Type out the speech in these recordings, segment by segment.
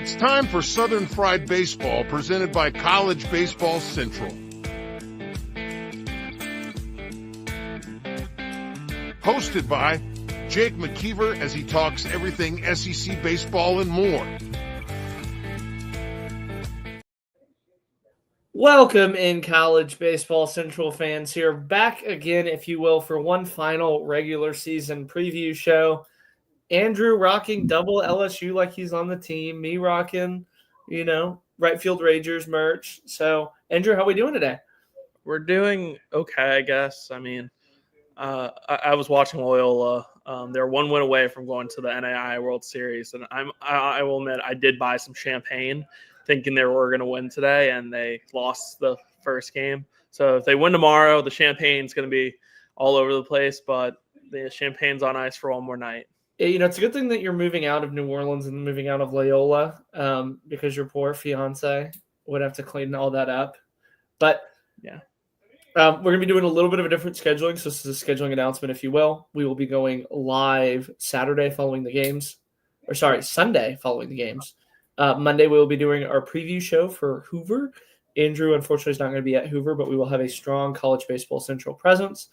It's time for Southern Fried Baseball, presented by College Baseball Central. Hosted by Jake McKeever as he talks everything SEC baseball and more. Welcome in, College Baseball Central fans, here back again, if you will, for one final regular season preview show. Andrew rocking double LSU like he's on the team, me rocking, right field Rangers merch. So, Andrew, how are we doing today? We're doing okay, I guess. I mean, I was watching Loyola. They're one win away from going to the NAIA World Series, and I will admit I did buy some champagne, thinking they were going to win today, and they lost the first game. So if they win tomorrow, the champagne's going to be all over the place, but the champagne's on ice for one more night. It's a good thing that you're moving out of New Orleans and moving out of Loyola, because your poor fiance would have to clean all that up. But yeah. We're going to be doing a little bit of a different scheduling. So this is a scheduling announcement, if you will. We will be going live Sunday following the games. Monday, we will be doing our preview show for Hoover. Andrew, unfortunately, is not going to be at Hoover, but we will have a strong College Baseball Central presence.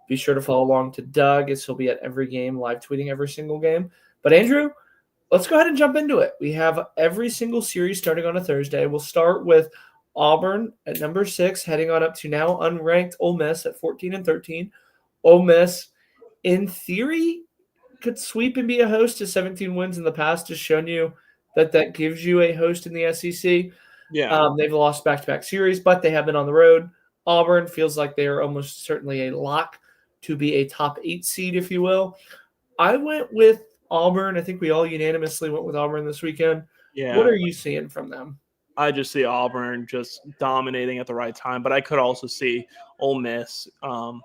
Be sure to follow along to Doug, as he'll be at every game, live tweeting every single game. But Andrew, let's go ahead and jump into it. We have every single series starting on a Thursday. We'll start with Auburn at number 6, heading on up to now unranked Ole Miss at 14-13. Ole Miss, in theory, could sweep and be a host to 17 wins in the past, just shown you that gives you a host in the SEC. Yeah. They've lost back-to-back series, but they have been on the road. Auburn feels like they are almost certainly a lock to be a top 8 seed, if you will. I went with Auburn. I think we all unanimously went with Auburn this weekend. Yeah. What are you seeing from them? I just see Auburn just dominating at the right time, but I could also see Ole Miss. Ole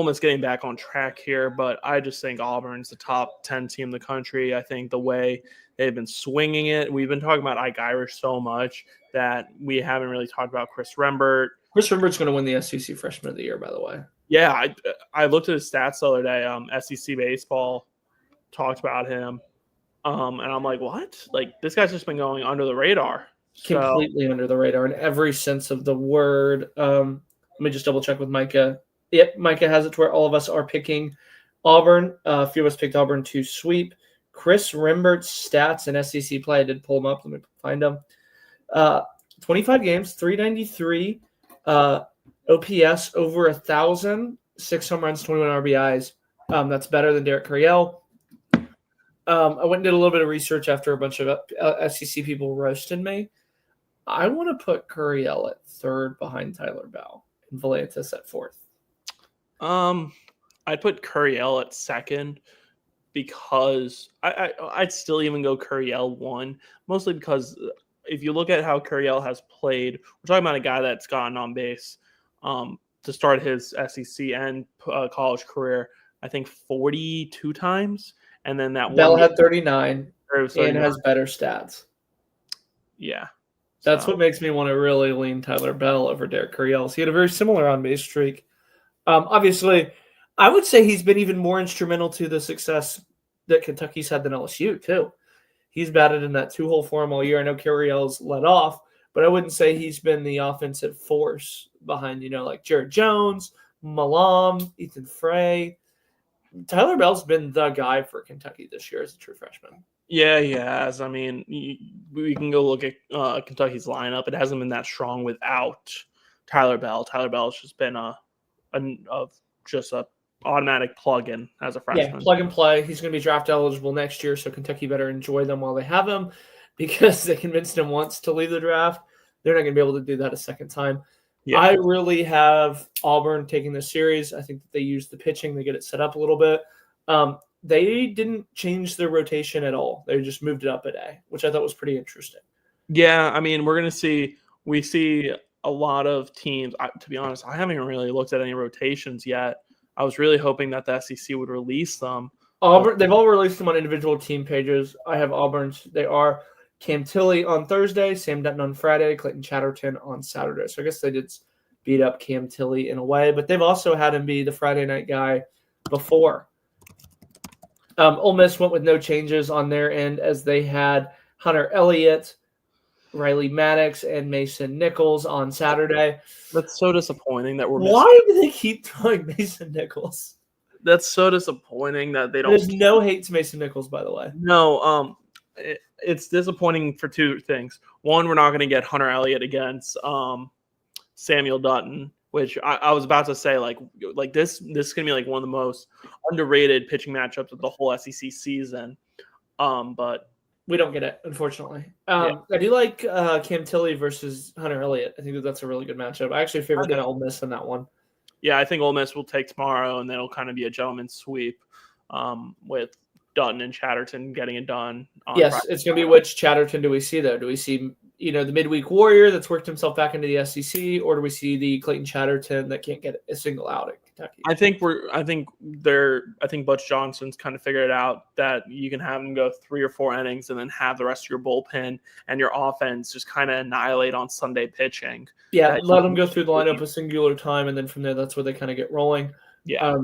Miss getting back on track here, but I just think Auburn's the top 10 team in the country. I think the way they've been swinging it, we've been talking about Ike Irish so much that we haven't really talked about Chris Rembert. Chris Rembert's going to win the SEC Freshman of the Year, by the way. Yeah, I looked at his stats the other day. SEC Baseball talked about him, and I'm like, what? Like, this guy's just been going under the radar. Completely under the radar in every sense of the word. Let me just double check with Micah. Yep, Micah has it to where all of us are picking Auburn. A few of us picked Auburn to sweep. Chris Rembert's stats in SEC play, I did pull them up. Let me find them. 25 games, 393. OPS over 1,000, 6 home runs, 21 RBIs. That's better than Derek Carriel. I went and did a little bit of research after a bunch of SEC people roasted me. I want to put Carriel at 3rd behind Tyler Bell and Volantis at 4th. I'd put Carriel at 2nd because I'd still even go Carriel 1, mostly because if you look at how Carriel has played, we're talking about a guy that's gotten on base to start his SEC and college career, I think 42 times. And then that Bell had 39 and has better stats. Yeah. That's what makes me want to really lean Tyler Bell over Derek Carriel. He had a very similar on-base streak. Obviously, I would say he's been even more instrumental to the success that Kentucky's had than LSU, too. He's batted in that 2-hole for him all year. I know Carriel's let off, but I wouldn't say he's been the offensive force behind, like Jared Jones, Malam, Ethan Frey. Tyler Bell's been the guy for Kentucky this year as a true freshman. Yeah, he has. I mean, we can go look at Kentucky's lineup. It hasn't been that strong without Tyler Bell. Tyler Bell's just been a automatic plug-in as a freshman. Yeah, plug and play. He's going to be draft eligible next year, so Kentucky better enjoy them while they have him because they convinced him once to leave the draft. They're not going to be able to do that a second time. Yeah. I really have Auburn taking this series. I think that they use the pitching. They get it set up a little bit. They didn't change their rotation at all. They just moved it up a day, which I thought was pretty interesting. Yeah, I mean, we see a lot of teams. To be honest, I haven't even really looked at any rotations yet. I was really hoping that the SEC would release them. Auburn, they've all released them on individual team pages. I have Auburn's. They are Cam Tilley on Thursday, Sam Dutton on Friday, Clayton Chatterton on Saturday. So I guess they did beat up Cam Tilley in a way, but they've also had him be the Friday night guy before. Ole Miss went with no changes on their end as they had Hunter Elliott, Riley Maddox, and Mason Nichols on Saturday. That's so disappointing that we're missing. Why do they keep throwing Mason Nichols? That's so disappointing that they don't. There's no hate to Mason Nichols, by the way. No, it's disappointing for two things. One, we're not going to get Hunter Elliott against Samuel Dutton, which I was about to say, like this is going to be like one of the most underrated pitching matchups of the whole SEC season. But we don't get it, unfortunately. I do like Cam Tilley versus Hunter Elliott. I think that's a really good matchup. I actually favor kind of Ole Miss in that one. Yeah, I think Ole Miss will take tomorrow, and then it'll kind of be a gentleman's sweep with Dutton and Chatterton getting it done. Yes, Friday. It's going to be which Chatterton do we see, though? Do we see, the midweek warrior that's worked himself back into the SEC, or do we see the Clayton Chatterton that can't get a single out at Kentucky? I think Butch Johnson's kind of figured it out that you can have him go 3 or 4 innings and then have the rest of your bullpen and your offense just kind of annihilate on Sunday pitching. Yeah, let them go through the lineup a singular time, and then from there, that's where they kind of get rolling. Yeah.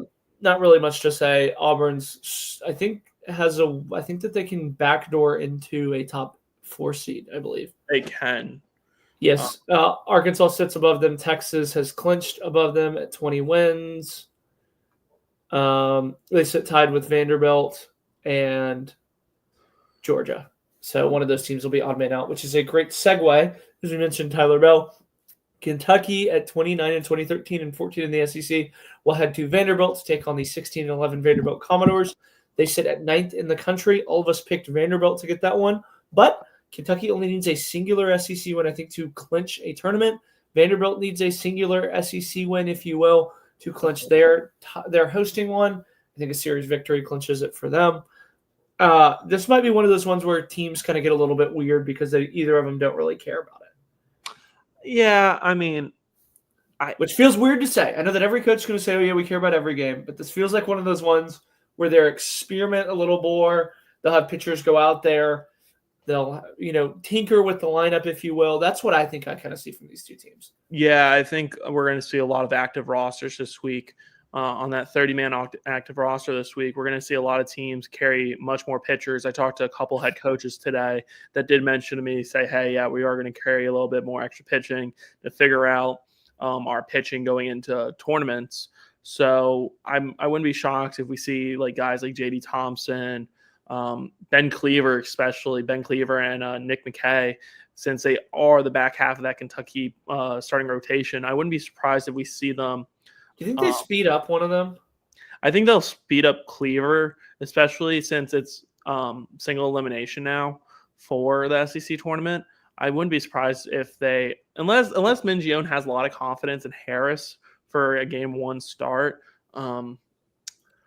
Not really much to say. Auburn's, I think that they can backdoor into a top 4 seed, I believe. They can. Yes. Arkansas sits above them. Texas has clinched above them at 20 wins. They sit tied with Vanderbilt and Georgia. So one of those teams will be odd man out, which is a great segue. As we mentioned, Tyler Bell. Kentucky at 29 and 2013 and 14 in the SEC will head to Vanderbilt to take on the 16 and 11 Vanderbilt Commodores. They sit at 9th in the country. All of us picked Vanderbilt to get that one, but Kentucky only needs a singular SEC win, I think, to clinch a tournament. Vanderbilt needs a singular SEC win, if you will, to clinch their hosting one. I think a series victory clinches it for them. This might be one of those ones where teams kind of get a little bit weird because either of them don't really care about it. Yeah, I mean, which feels weird to say. I know that every coach is going to say, oh, yeah, we care about every game. But this feels like one of those ones where they'll experiment a little more. They'll have pitchers go out there. They'll, tinker with the lineup, if you will. That's what I think I kind of see from these two teams. Yeah, I think we're going to see a lot of active rosters this week. On that 30-man active roster this week, we're going to see a lot of teams carry much more pitchers. I talked to a couple head coaches today that did mention to me, say, hey, yeah, we are going to carry a little bit more extra pitching to figure out our pitching going into tournaments. So I wouldn't be shocked if we see guys like J.D. Thompson, Ben Cleaver, especially Ben Cleaver and Nick McKay, since they are the back half of that Kentucky starting rotation. I wouldn't be surprised if we see them. Do you think they speed up one of them? I think they'll speed up Cleaver, especially since it's single elimination now for the SEC tournament. I wouldn't be surprised if they, unless Mingione has a lot of confidence in Harris for a game 1 start. So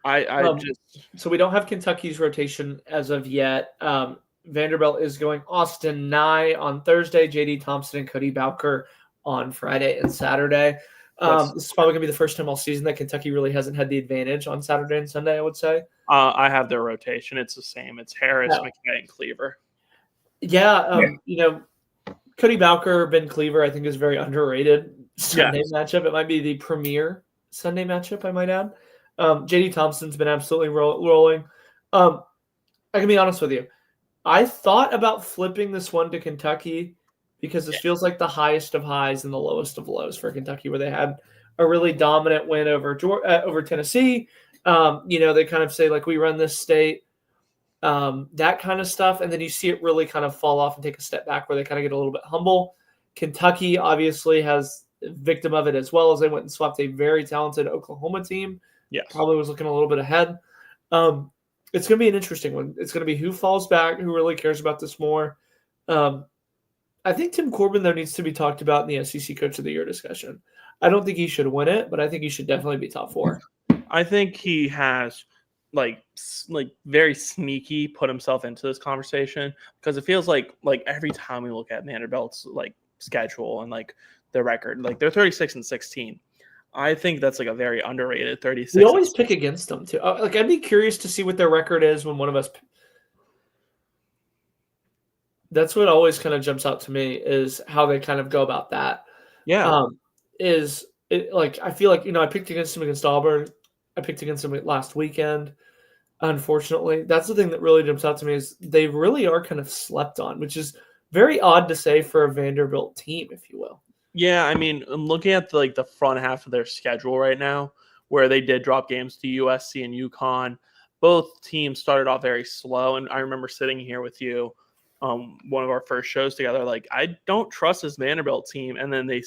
we don't have Kentucky's rotation as of yet. Vanderbilt is going Austin Nye on Thursday, J.D. Thompson and Cody Bowker on Friday and Saturday. This is probably going to be the first time all season that Kentucky really hasn't had the advantage on Saturday and Sunday, I would say. I have their rotation. It's the same. It's Harris, McKay, and Cleaver. Yeah, Cody Bowker, Ben Cleaver, I think is very underrated Sunday matchup. It might be the premier Sunday matchup, I might add. J.D. Thompson's been absolutely rolling. I can be honest with you. I thought about flipping this one to Kentucky because this feels like the highest of highs and the lowest of lows for Kentucky, where they had a really dominant win over Tennessee. They kind of say, we run this state, that kind of stuff. And then you see it really kind of fall off and take a step back where they kind of get a little bit humble. Kentucky obviously has a victim of it as well, as they went and swept a very talented Oklahoma team. Yes. Probably was looking a little bit ahead. It's going to be an interesting one. It's going to be who falls back, who really cares about this more. I think Tim Corbin, though, needs to be talked about in the SEC Coach of the Year discussion. I don't think he should win it, but I think he should definitely be top 4. I think he has, very sneaky put himself into this conversation because it feels like every time we look at Vanderbilt's, schedule and, their record, they're 36-16. I think that's, a very underrated 36. We always pick against them, too. I'd be curious to see what their record is when one of us – that's what always kind of jumps out to me is how they kind of go about that. Yeah. I feel like, I picked against them against Auburn. I picked against them last weekend. Unfortunately, that's the thing that really jumps out to me is they really are kind of slept on, which is very odd to say for a Vanderbilt team, if you will. Yeah, I mean, I'm looking at the front half of their schedule right now, where they did drop games to USC and UConn. Both teams started off very slow, and I remember sitting here with you, one of our first shows together. Like, I don't trust this Vanderbilt team, and then they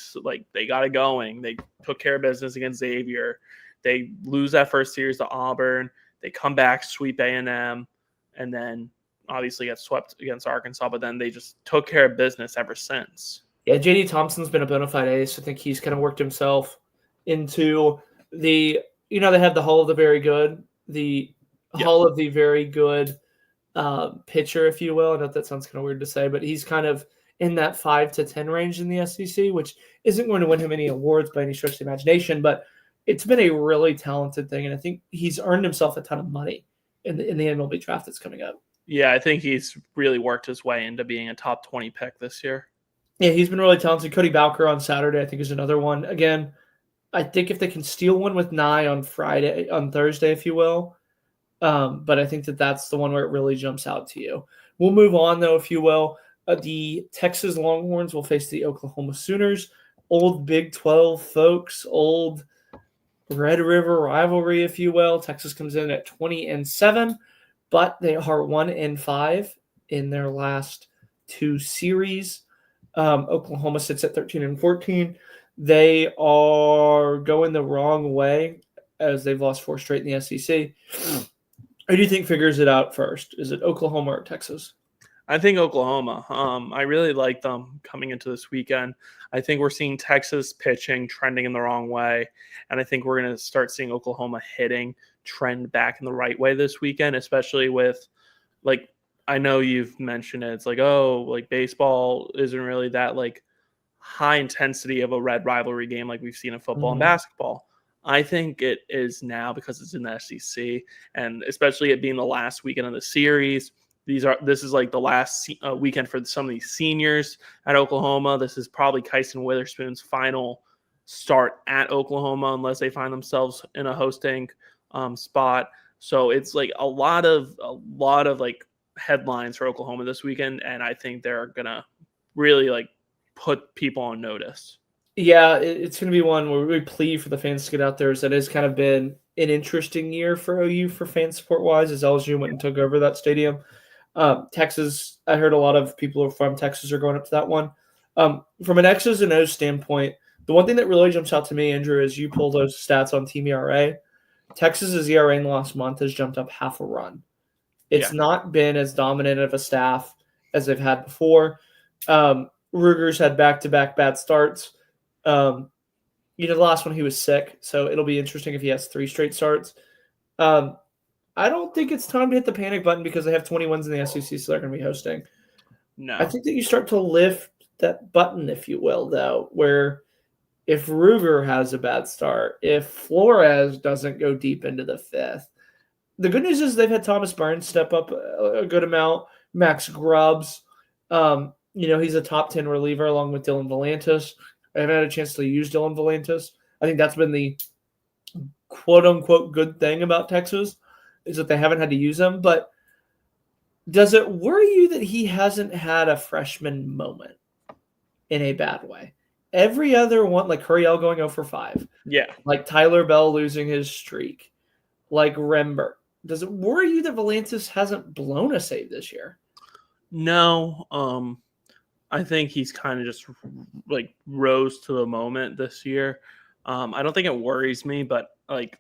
got it going. They took care of business against Xavier. They lose that first series to Auburn. They come back, sweep A&M, and then obviously get swept against Arkansas. But then they just took care of business ever since. Yeah, JD Thompson's been a bona fide ace. I think he's kind of worked himself into they have the Hall of the Very Good, the Hall of the Very Good pitcher, if you will. I know that sounds kind of weird to say, but he's kind of in that 5 to 10 range in the SEC, which isn't going to win him any awards by any stretch of the imagination, but it's been a really talented thing, and I think he's earned himself a ton of money in the MLB draft that's coming up. Yeah, I think he's really worked his way into being a top 20 pick this year. Yeah, he's been really talented. Cody Bowker on Saturday, I think, is another one. Again, I think if they can steal one with Nye on Thursday, if you will. But I think that's the one where it really jumps out to you. We'll move on, though, if you will. The Texas Longhorns will face the Oklahoma Sooners. Old Big 12 folks, old Red River rivalry, if you will. Texas comes in at 20-7, but they are 1-5 in their last 2 series. Oklahoma sits at 13-14. They are going the wrong way as they've lost 4 straight in the SEC. Who do you think figures it out first? Is it Oklahoma or Texas? I think Oklahoma. I really like them coming into this weekend. I think we're seeing Texas pitching trending in the wrong way, and I think we're going to start seeing Oklahoma hitting trend back in the right way this weekend, especially with I know you've mentioned it. It's baseball isn't really that high intensity of a red rivalry game like we've seen in football and basketball. I think it is now because it's in the SEC, and especially it being the last weekend of the series. This is the last weekend for some of these seniors at Oklahoma. This is probably Kyson Witherspoon's final start at Oklahoma unless they find themselves in a hosting spot. So it's a lot of headlines for Oklahoma this weekend, and I think they're gonna really put people on notice. Yeah, it's gonna be one where we plead for the fans to get out there. As it has kind of been an interesting year for OU for fan support wise, as LSU went and took over that stadium. Texas, I heard a lot of people from Texas are going up to that one. From an X's and O's standpoint, the one thing that really jumps out to me, Andrew, is you pull those stats on Team ERA. Texas's ERA in the last month has jumped up half a run. It's not been as dominant of a staff as they've had before. Ruger's had back-to-back bad starts. The last one he was sick, so it'll be interesting if he has 3 straight starts. I don't think it's time to hit the panic button because they have 20 wins in the SEC, so they're going to be hosting. No. I think that you start to lift that button, if you will, though, where if Ruger has a bad start, if Flores doesn't go deep into the 5th, the good news is they've had Thomas Burns step up a good amount. Max Grubbs, he's a top 10 reliever along with Dylan Volantis. I haven't had a chance to use Dylan Volantis. I think that's been the quote-unquote good thing about Texas is that they haven't had to use him. But does it worry you that he hasn't had a freshman moment in a bad way? Every other one, like Huriel going 0 for 5. Yeah. Like Tyler Bell losing his streak. Like Rember. Does it worry you that Volantis hasn't blown a save this year? No. I think he's kind of just rose to the moment this year. I don't think it worries me, but it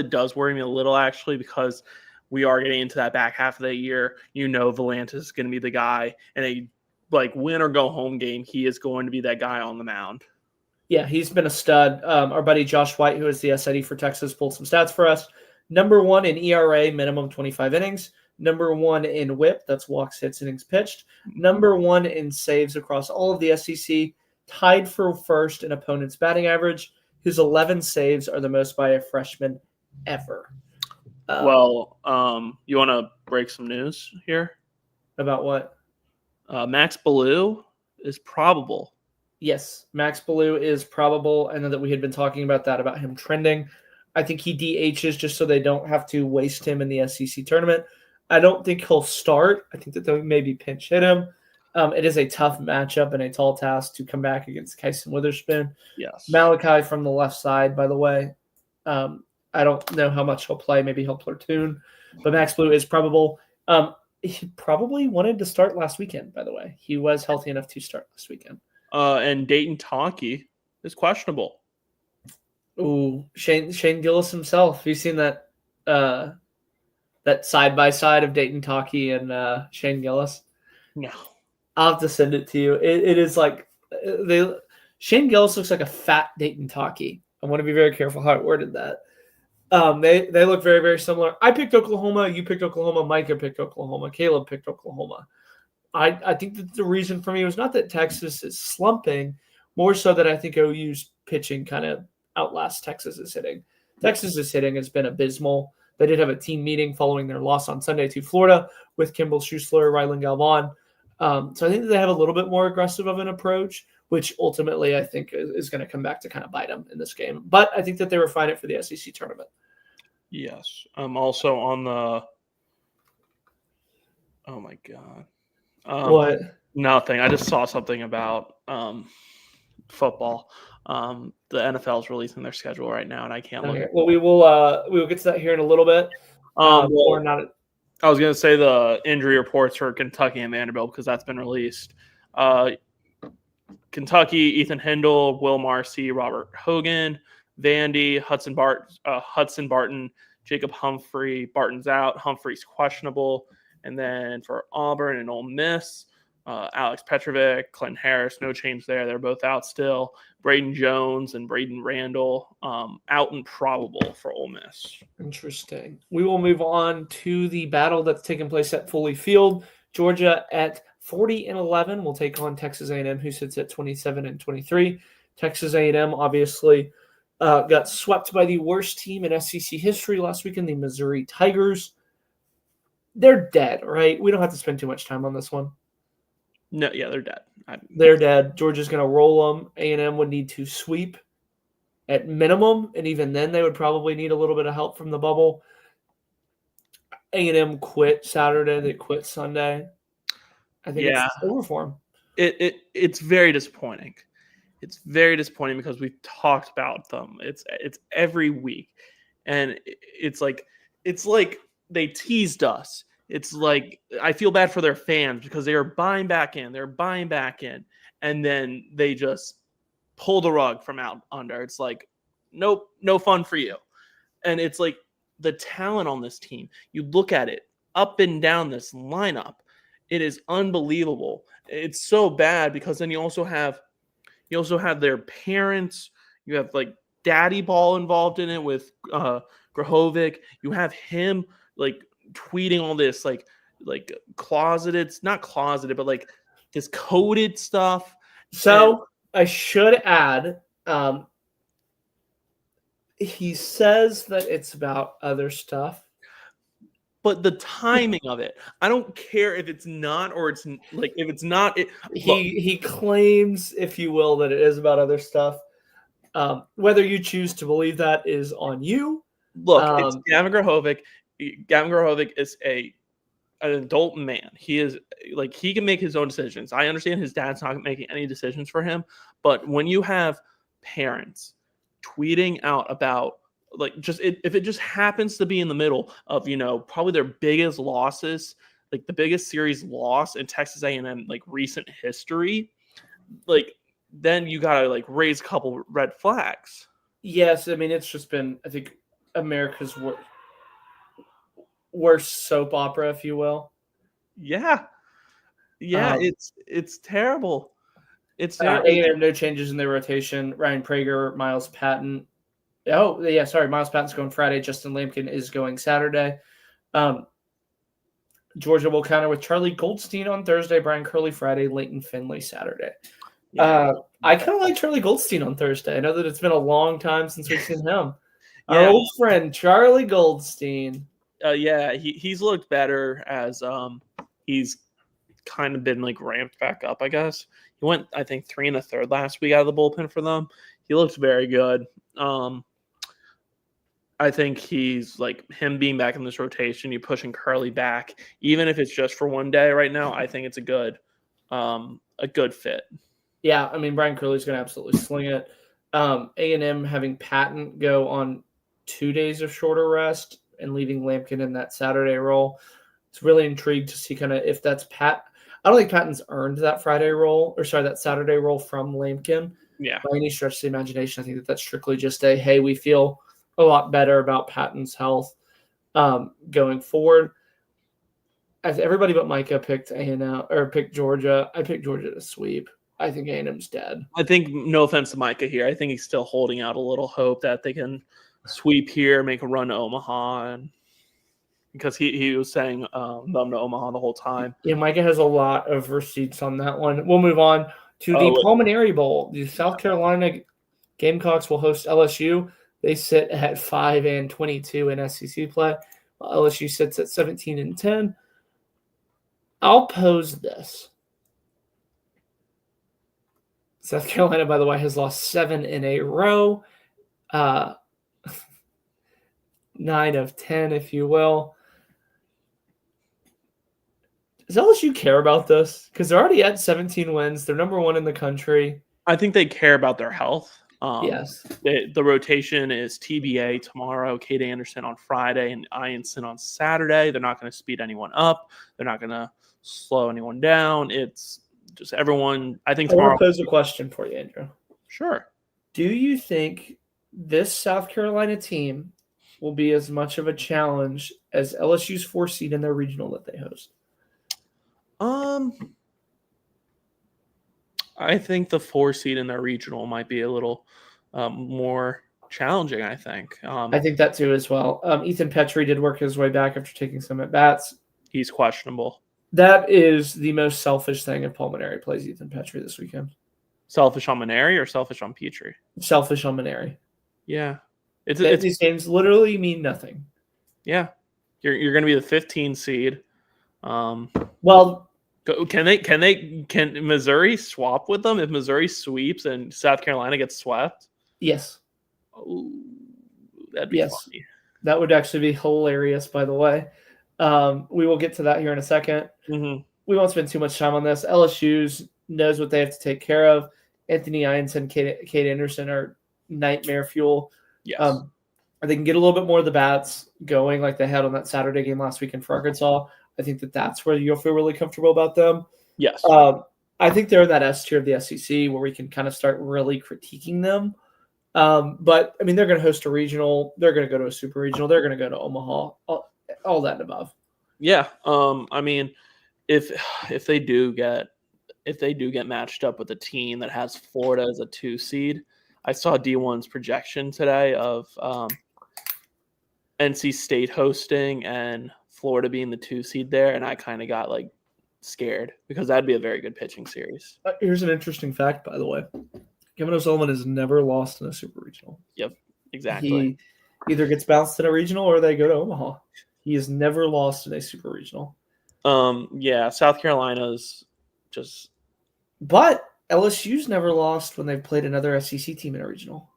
does worry me a little actually, because we are getting into that back half of the year. Volantis is going to be the guy in a win or go home game. He is going to be that guy on the mound. Yeah, he's been a stud. Our buddy Josh White, who is the SID for Texas, pulled some stats for us. Number 1 in ERA, minimum 25 innings. Number 1 in WHIP, that's walks, hits, innings pitched. Number 1 in saves across all of the SEC. Tied for first in opponent's batting average. His 11 saves are the most by a freshman ever. You want to break some news here? About what? Max Ballou is probable. Yes, Max Ballou is probable. I know that we had been talking about that, about him trending. I think he DHs just so they don't have to waste him in the SEC tournament. I don't think he'll start. I think that they'll maybe pinch hit him. It is a tough matchup and a tall task to come back against Kyson Witherspoon. Yes. Malachi from the left side, by the way. I don't know how much he'll play. Maybe he'll platoon, but Max Blue is probable. He probably wanted to start last weekend, by the way. He was healthy enough to start last weekend. And Dayton Tonke is questionable. Ooh, Shane Gillis himself. Have you seen that that side by side of Dayton Tonke and Shane Gillis? No. I'll have to send it to you. It is like Shane Gillis looks like a fat Dayton Tonke. I want to be very careful how I worded that. They look very, very similar. I picked Oklahoma. You picked Oklahoma. Micah picked Oklahoma. Caleb picked Oklahoma. I think that the reason for me was not that Texas is slumping, more so that I think OU's pitching kind of outlasts Texas's hitting. Texas's hitting has been abysmal. They did have a team meeting following their loss on Sunday to Florida with Kimball Schuessler, Rylan Galvan. So I think that they have a little bit more aggressive of an approach, which ultimately I think is going to come back to kind of bite them in this game. But I think that they refine it for the SEC tournament. Yes. Also on the – oh, my God. What? Nothing. I just saw something about football. The NFL is releasing their schedule right now, and I can't look. Okay. Well, we will get to that here in a little bit. Or not. I was going to say the injury reports for Kentucky and Vanderbilt because that's been released. Kentucky, Ethan Hindle, Will Marcy, Robert Hogan, Vandy, Hudson Barton, Jacob Humphrey. Barton's out. Humphrey's questionable. And then for Auburn and Ole Miss, Alex Petrovic, Clinton Harris, no change there. They're both out still. Braden Jones and Braden Randall out and probable for Ole Miss. Interesting. We will move on to the battle that's taking place at Foley Field. Georgia at 40-11 will take on Texas A&M, who sits at 27-23. Texas A&M obviously got swept by the worst team in SEC history last weekend, the Missouri Tigers. They're dead, right? We don't have to spend too much time on this one. No, yeah, they're dead. They're dead. Georgia's going to roll them. A&M would need to sweep at minimum, and even then they would probably need a little bit of help from the bubble. A&M quit Saturday. They quit Sunday. I think it's over for them. It's very disappointing. It's very disappointing because we've talked about them. It's every week, and it's like they teased us. It's like I feel bad for their fans because they are buying back in. They're buying back in, and then they just pull the rug from out under. It's like, nope, no fun for you. And it's like the talent on this team. You look at it up and down this lineup. It is unbelievable. It's so bad because then you also have their parents. You have like Daddy Ball involved in it with Grahovic. You have him like tweeting all this like closeted, not closeted, but like this coded stuff. So I should add, he says that it's about other stuff. But the timing of it, I don't care if it's not or it's like if it's not. He claims, if you will, that it is about other stuff. Whether you choose to believe that is on you. Look, it's Gavin Grahovic. Gavin Grahovic is an adult man. He is like he can make his own decisions. I understand his dad's not making any decisions for him, but when you have parents tweeting out about like just if it just happens to be in the middle of probably their biggest losses, like the biggest series loss in Texas A&M like recent history, like then you gotta like raise a couple red flags. Yes, I mean it's just been I think America's worst soap opera, if you will. Yeah, it's terrible. It's terrible. A&M no changes in their rotation. Ryan Prager, Miles Patton. Oh, yeah, sorry. Miles Patton's going Friday. Justin Lampkin is going Saturday. Georgia will counter with Charlie Goldstein on Thursday, Brian Curley Friday, Leighton Finley Saturday. Yeah. I kind of like Charlie Goldstein on Thursday. I know that it's been a long time since we've seen him. Our old friend, Charlie Goldstein. He's looked better as he's kind of been like ramped back up, I guess. He went, I think, 3 1/3 last week out of the bullpen for them. He looks very good. I think he's like him being back in this rotation. You're pushing Curley back, even if it's just for one day. Right now, I think it's a good fit. Yeah, I mean Brian Curley's going to absolutely sling it. A&M having Patton go on 2 days of shorter rest and leaving Lampkin in that Saturday role. It's really intrigued to see kind of if that's Pat. I don't think Patton's earned that that Saturday role from Lampkin. Yeah. By any stretch of the imagination, I think that's strictly just hey, we feel a lot better about Patton's health going forward. As everybody but Micah picked picked Georgia. I picked Georgia to sweep. I think A&M's dead. I think, no offense to Micah here, I think he's still holding out a little hope that they can sweep here, make a run to Omaha, and because he was saying them to Omaha the whole time. Yeah, Micah has a lot of receipts on that one. We'll move on to the Pulmonary Bowl. The South Carolina Gamecocks will host LSU. They sit at 5-22 in SEC play. LSU sits at 17-10. I'll pose this. South Carolina, by the way, has lost 7 in a row. 9 of 10, if you will. Does LSU care about this? Because they're already at 17 wins. They're number 1 in the country. I think they care about their health. Yes. The rotation is TBA tomorrow, Kate Anderson on Friday, and Ianson on Saturday. They're not going to speed anyone up. They're not going to slow anyone down. It's just everyone. I think tomorrow. I want to pose a question for you, Andrew. Sure. Do you think this South Carolina team will be as much of a challenge as LSU's 4 seed in their regional that they host? I think the 4 seed in their regional might be a little more challenging, I think. I think that too as well. Ethan Petrie did work his way back after taking some at-bats. He's questionable. That is the most selfish thing if Pulmonary plays Ethan Petrie this weekend. Selfish on Maneri or selfish on Petrie? Selfish on Maneri. Yeah. These games literally mean nothing. Yeah. You're going to be the 15 seed. Well, can Missouri swap with them if Missouri sweeps and South Carolina gets swept? Yes. Oh, that'd be funny. That would actually be hilarious, by the way. We will get to that here in a second. Mm-hmm. We won't spend too much time on this. LSU knows what they have to take care of. Anthony Ianson, Kate Anderson are nightmare fuel. Yes. They can get a little bit more of the bats going like they had on that Saturday game last weekend for Arkansas. I think that's where you'll feel really comfortable about them. Yes. I think they're in that S tier of the SEC where we can kind of start really critiquing them. But, I mean, they're going to host a regional. They're going to go to a super regional. They're going to go to Omaha, all that and above. Yeah. I mean, if they do get matched up with a team that has Florida as a 2 seed, I saw D1's projection today of NC State hosting and Florida being the 2 seed there, and I kind of got like scared because that'd be a very good pitching series. Here's an interesting fact, by the way. Kevin O'Sullivan has never lost in a super regional. Yep, exactly. He either gets bounced in a regional or they go to Omaha. He has never lost in a super regional. Yeah, South Carolina's just. But LSU's never lost when they've played another SEC team in a regional.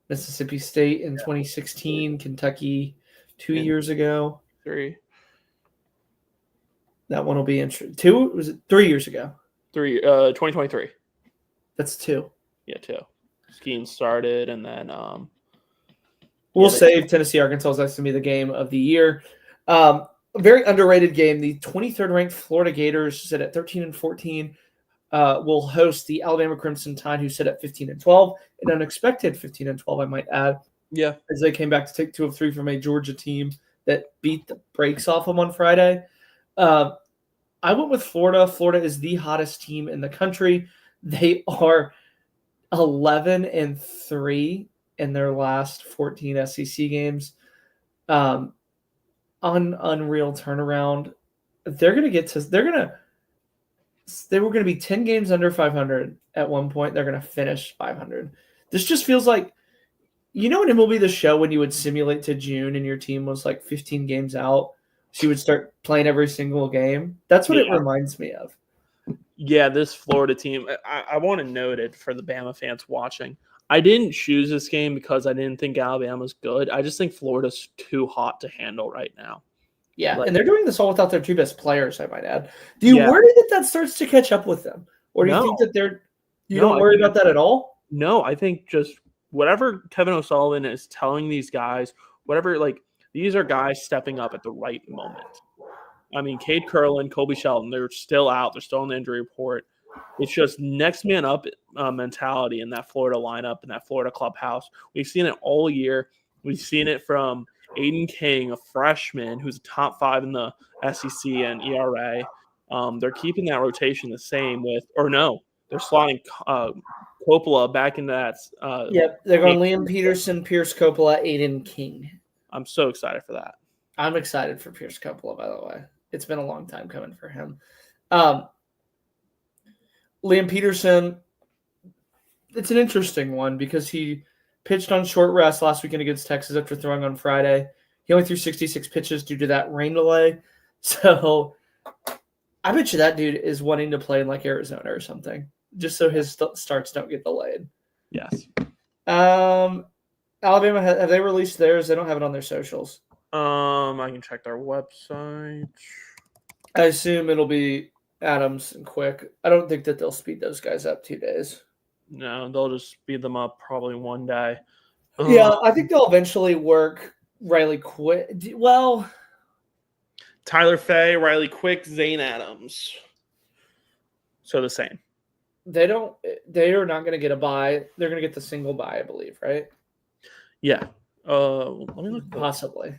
Mississippi State in 2016, Kentucky 2 years ago. 3. That one will be interesting. 2? Was it 3 years ago? 2023. That's 2. Yeah, 2. Skeen started, and then we'll save Tennessee Arkansas as to be the game of the year. A very underrated game. The 23rd ranked Florida Gators sit at 13-14. Will host the Alabama Crimson Tide, who sit at 15-12. An unexpected 15-12, I might add. Yeah, as they came back to take 2 of 3 from a Georgia team that beat the brakes off them on Friday. I went with Florida. Florida is the hottest team in the country. They are 11-3 in their last 14 SEC games. Unreal turnaround. They were going to be 10 games under 500 at one point. They're going to finish 500. This just feels like, you know, in MLB The Show when you would simulate to June and your team was like 15 games out, so you would start playing every single game. That's what it reminds me of. Yeah, this Florida team, I want to note it for the Bama fans watching. I didn't choose this game because I didn't think Alabama's good. I just think Florida's too hot to handle right now. Yeah, Like- and they're doing this all without their two best players, I might add. Do you Yeah. worry that starts to catch up with them? Or do you think that you No, don't I worry think- about that at all? No, I think just whatever Kevin O'Sullivan is telling these guys, whatever, like, these are guys stepping up at the right moment. I mean, Cade Curlin, Kobe Shelton, they're still out. They're still on the injury report. It's just next man up mentality in that Florida lineup, in that Florida clubhouse. We've seen it all year. We've seen it from Aiden King, a freshman who's a top 5 in the SEC and ERA. They're keeping that rotation the same they're slotting Coppola back into that. Yep, they're going Liam Peterson, Pierce Coppola, Aiden King. I'm so excited for that. I'm excited for Pierce Coppola, by the way. It's been a long time coming for him. Liam Peterson, it's an interesting one because he pitched on short rest last weekend against Texas after throwing on Friday. He only threw 66 pitches due to that rain delay. So I bet you that dude is wanting to play in like Arizona or something, just so his starts don't get delayed. Yes. Alabama, have they released theirs? They don't have it on their socials. I can check their website. I assume it'll be Adams and Quick. I don't think that they'll speed those guys up 2 days. No, they'll just speed them up probably one day. Yeah, I think they'll eventually work Riley Quick. Well, Tyler Fay, Riley Quick, Zane Adams. So the same. they are not going to get a bye. They're going to get the single bye, I believe, right? Yeah. Let me look. Possibly.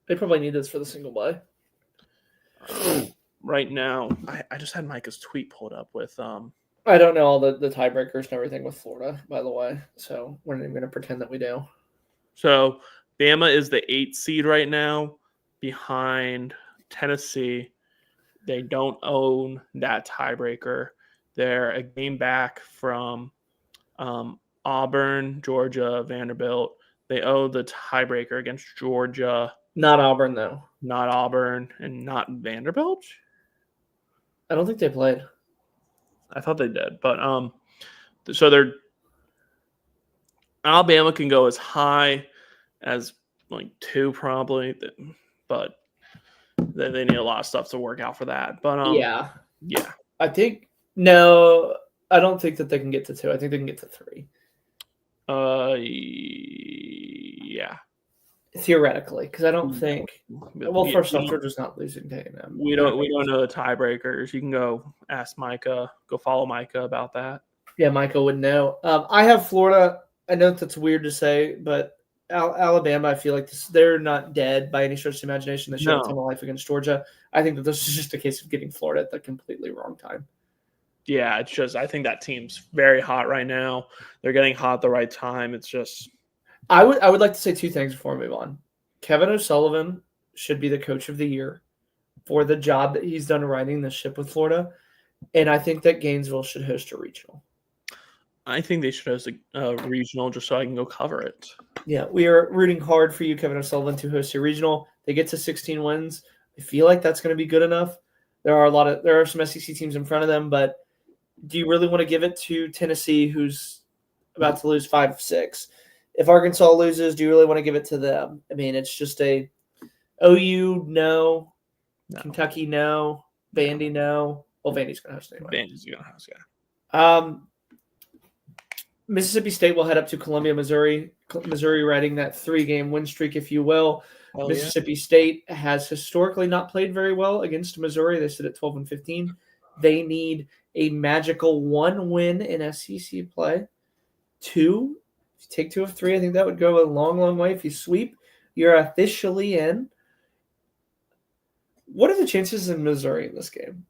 They probably need this for the single bye. Right now, I just had Micah's tweet pulled up with I don't know all the tiebreakers and everything with Florida, by the way. So we're not even going to pretend that we do. So Bama is the 8th seed right now behind Tennessee. They don't own that tiebreaker. They're a game back from Auburn, Georgia, Vanderbilt. They owe the tiebreaker against Georgia. Not Auburn, though. Not Auburn and not Vanderbilt. I don't think they played. I thought they did, but so they're Alabama can go as high as like 2 probably, but they need a lot of stuff to work out for that. But yeah. I don't think that they can get to 2. I think they can get to 3. Yeah. Theoretically, because I don't think. Well, first off, Georgia's not losing to A&M. We don't know the tiebreakers. You can go ask Micah. Go follow Micah about that. Yeah, Micah would know. I have Florida. I know that's weird to say, but Alabama, I feel like they're not dead by any stretch of the imagination. They showed a ton of life against Georgia. I think that this is just a case of getting Florida at the completely wrong time. Yeah, it's just I think that team's very hot right now. They're getting hot at the right time. It's just I would like to say 2 things before we move on. Kevin O'Sullivan should be the coach of the year for the job that he's done riding the ship with Florida, and I think that Gainesville should host a regional. I think they should host a regional just so I can go cover it. Yeah, we are rooting hard for you, Kevin O'Sullivan, to host a regional. They get to 16 wins. I feel like that's going to be good enough. There are some SEC teams in front of them, but do you really want to give it to Tennessee, who's about to lose 5-6? If Arkansas loses, do you really want to give it to them? I mean, it's just a OU, no. Kentucky, no. Vandy, no. Well, Vandy's going to host anyway. Vandy's going to host, yeah. Mississippi State will head up to Columbia, Missouri. Missouri riding that 3-game win streak, if you will. Mississippi State has historically not played very well against Missouri. They sit at 12-15. They need a magical 1 win in SEC play. 2. If you take 2 of 3, I think that would go a long, long way. If you sweep, you're officially in. What are the chances in Missouri in this game?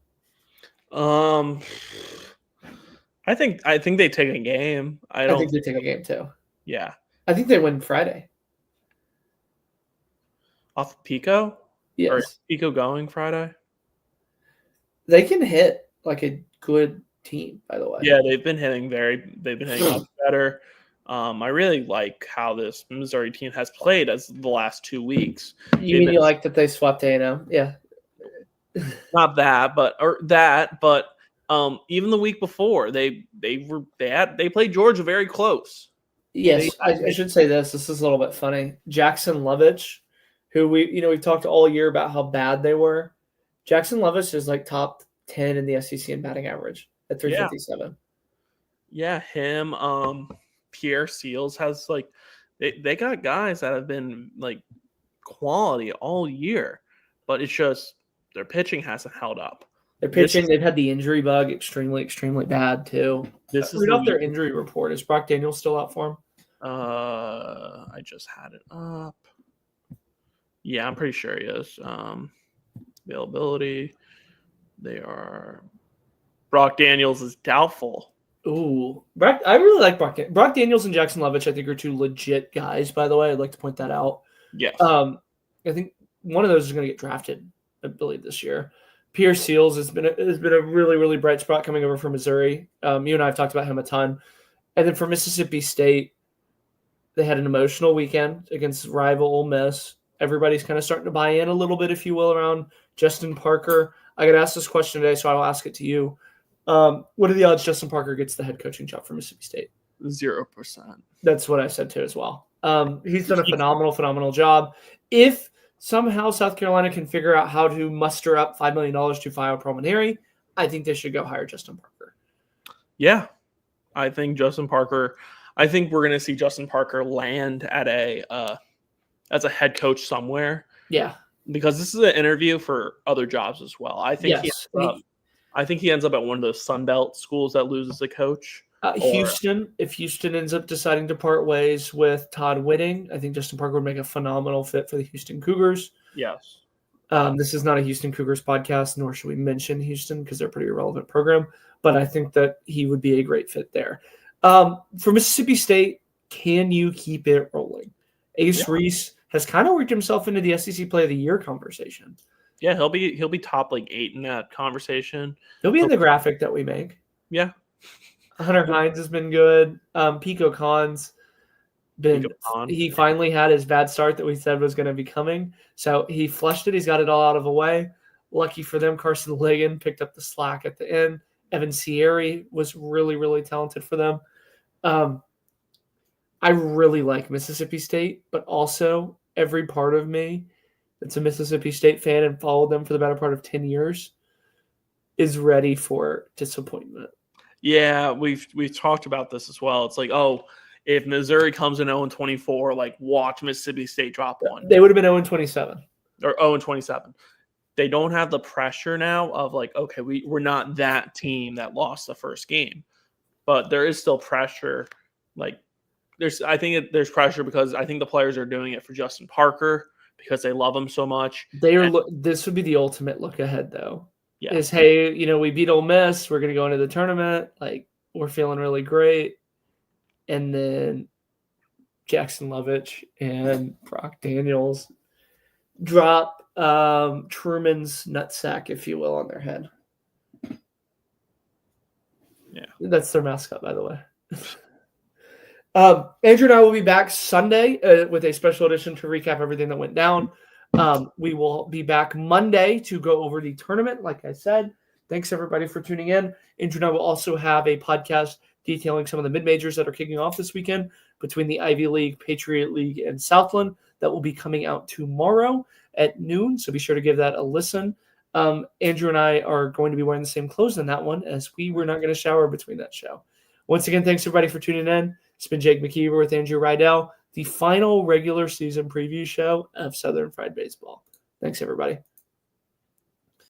I think they take a game. I think they take a game too. Yeah. I think they win Friday. Off of Pico? Yes. Or is Pico going Friday? They can hit like a good team, by the way. Yeah, they've been hitting much better. I really like how this Missouri team has played as the last 2 weeks. You like that they swapped A&M? Yeah. Not that, but Even the week before, they played Georgia very close. Yes, I should say this. This is a little bit funny. Jackson Lovich, who we've talked all year about how bad they were. Jackson Lovich is like top 10 in the SEC in batting average at 357. Yeah, him. Pierre Seals has like they got guys that have been like quality all year, but it's just their pitching hasn't held up. Their pitching, they've had the injury bug extremely, extremely bad too. Read off their injury report. Is Brock Daniels still out for him? I just had it up. Yeah, I'm pretty sure he is. Availability. Brock Daniels is doubtful. Ooh, I really like Brock Daniels and Jackson Lovich. I think are two legit guys. By the way, I'd like to point that out. Yes. I think one of those is going to get drafted, I believe, this year. Pierre Seals has been a really, really bright spot coming over from Missouri. You and I have talked about him a ton. And then for Mississippi State, they had an emotional weekend against rival Ole Miss. Everybody's kind of starting to buy in a little bit, if you will, around Justin Parker. I got asked this question today, so I'll ask it to you. What are the odds Justin Parker gets the head coaching job for Mississippi State? 0%. That's what I said too as well. He's done a phenomenal job. If somehow South Carolina can figure out how to muster up $5 million to Fio Palmineri, I think they should go hire Justin Parker. Yeah, I think Justin Parker. I think we're going to see Justin Parker land at as a head coach somewhere. Yeah, because this is an interview for other jobs as well. I think he ends up at one of those Sun Belt schools that loses a coach. Houston, if Houston ends up deciding to part ways with Todd Whitting, I think Justin Parker would make a phenomenal fit for the Houston Cougars. Yes. This is not a Houston Cougars podcast, nor should we mention Houston because they're a pretty irrelevant program, but I think that he would be a great fit there. For Mississippi State, can you keep it rolling? Ace Reese has kind of worked himself into the SEC Play of the Year conversation. Yeah, he'll be top like 8 in that conversation. He'll be in the graphic that we make. Yeah. Hunter Hines has been good. Pico Khan's been. He finally had his bad start that we said was going to be coming. So he flushed it. He's got it all out of the way. Lucky for them, Carson Ligon picked up the slack at the end. Evan Sierra was really, really talented for them. I really like Mississippi State, but also every part of me that's a Mississippi State fan and followed them for the better part of 10 years is ready for disappointment. Yeah, we've talked about this as well. It's like, if Missouri comes in 0-24, like watch Mississippi State drop one. They would have been 0-27. Or 0-27. They don't have the pressure now of like, okay, we're not that team that lost the first game. But there is still pressure. Like there's pressure because I think the players are doing it for Justin Parker because they love him so much. This would be the ultimate look ahead though. Yeah. Is, hey, we beat Ole Miss. We're going to go into the tournament. Like, we're feeling really great. And then Jackson Lovich and Brock Daniels drop Truman's nutsack, if you will, on their head. Yeah. That's their mascot, by the way. Andrew and I will be back Sunday with a special edition to recap everything that went down. We will be back Monday to go over the tournament, like I said. Thanks, everybody, for tuning in. Andrew and I will also have a podcast detailing some of the mid-majors that are kicking off this weekend between the Ivy League, Patriot League, and Southland. That will be coming out tomorrow at noon, so be sure to give that a listen. Andrew and I are going to be wearing the same clothes in that one, as we were not going to shower between that show. Once again, thanks, everybody, for tuning in. It's been Jake McKeever with Andrew Rydell, the final regular season preview show of Southern Fried Baseball. Thanks, everybody.